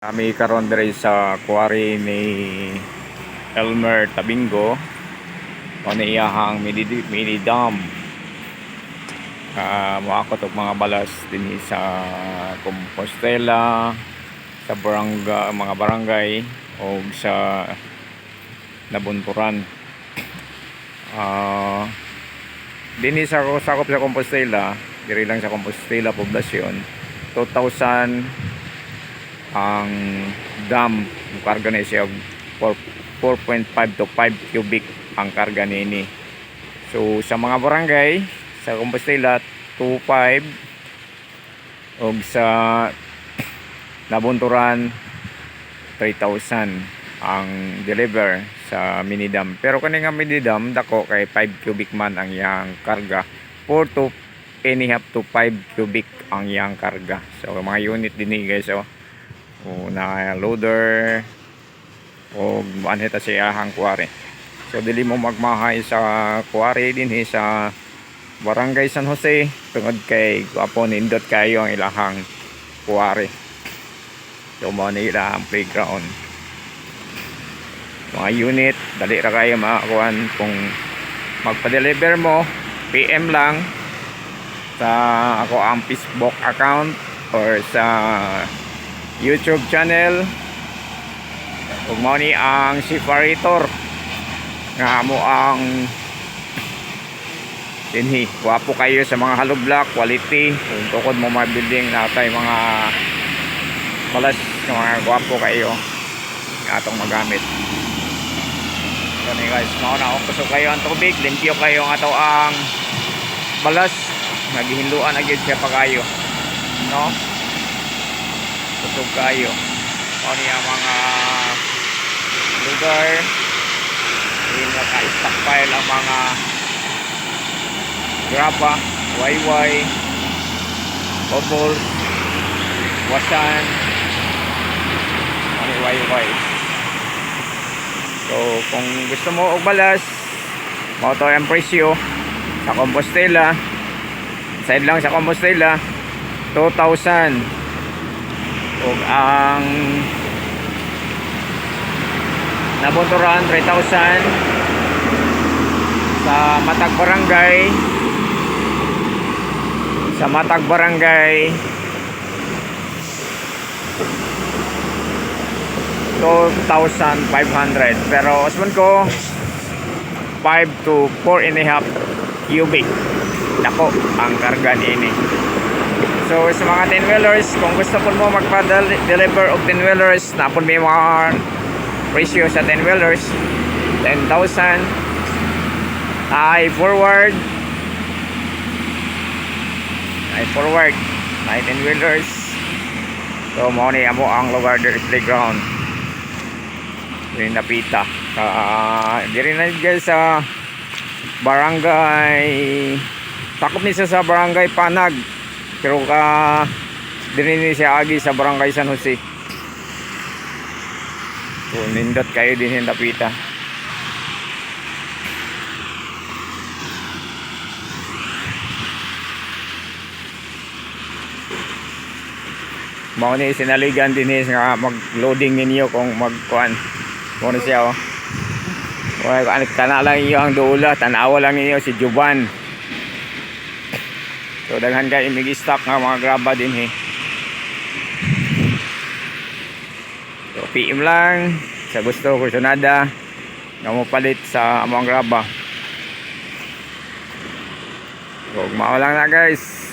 Kami karon diri sa quarry ni Elmer Tabingo o na iyahang mini dam. Moakot og mga balas dinhi sa Compostela, sa barangay, mga barangay o sa Nabunturan. Dinhi sa sakop sa Compostela, diri lang sa Compostela poblasyon, 2,000 ang dam. Ang karga na siya 4.5 to 5 cubic ang karga nini. So sa mga barangay sa Compostela 2.5 o sa Nabunturan 3,000 ang deliver sa mini dam. Pero kani nga mini dam dako kay 5 cubic man ang iyang karga, 4 to and a half to 5 cubic ang iyang karga. So mga unit dinhi guys, na loader o manheta siya ang quarry. So dili mo magmahay sa quarry dinhi sa Barangay San Jose tungod kay guwapo nindot kayo ang ilahang quarry. So mo ni ilahang playground. Mga unit dali ra kayo makakuan kung magpa-deliver mo, PM lang sa ako ang Facebook account or sa YouTube channel. Ug mao ni ang separator nga mo ang dinhi. Wapo kayo sa mga hollow block quality. Kung tukod mo mga building natay mga balas ng mga gwapo kayo nga atong magamit. So ni guys, mao na kusog kayo ang tubig, limpyo kayo ang ato ang balas, naghihinluan na gyud siya pagayo, no? Kusog kayo. O niya mga lugar hindi naka-stockpile ang mga graba, wayway, bubble, wasan, mga wayway. So kung gusto mo og balas, mao to ang presyo sa Compostela. Side lang sa Compostela 2,000. ug ang Nabunturan 3,000. Sa Matag Barangay 2,500. Pero usman ko 5 to 4 and a half cubic dako ang karga niini. So sa mga 10-wheelers, kung gusto po mo magpa-deliver og 10-wheelers, napon may mga presyo sa 10-wheelers 10,000. Ay forward ay 10-wheelers. So mo ni amo ang lugar diri playground diri napita diri na guys sa barangay, takop ni sa barangay Panag, pero diri ni siya agi sa Barangay San Jose. So nindot kayo din yung napita. Mao ni sinaligan din nga mag-loading ninyo kung magkuan. Mao ni siya kana lang iyo ang duula, tanawa lang ninyo si Juban. So daghan kay imig stock nga mga graba din So PM lang sa gusto ko sunada nga mo palit sa among graba. So mao lang na guys.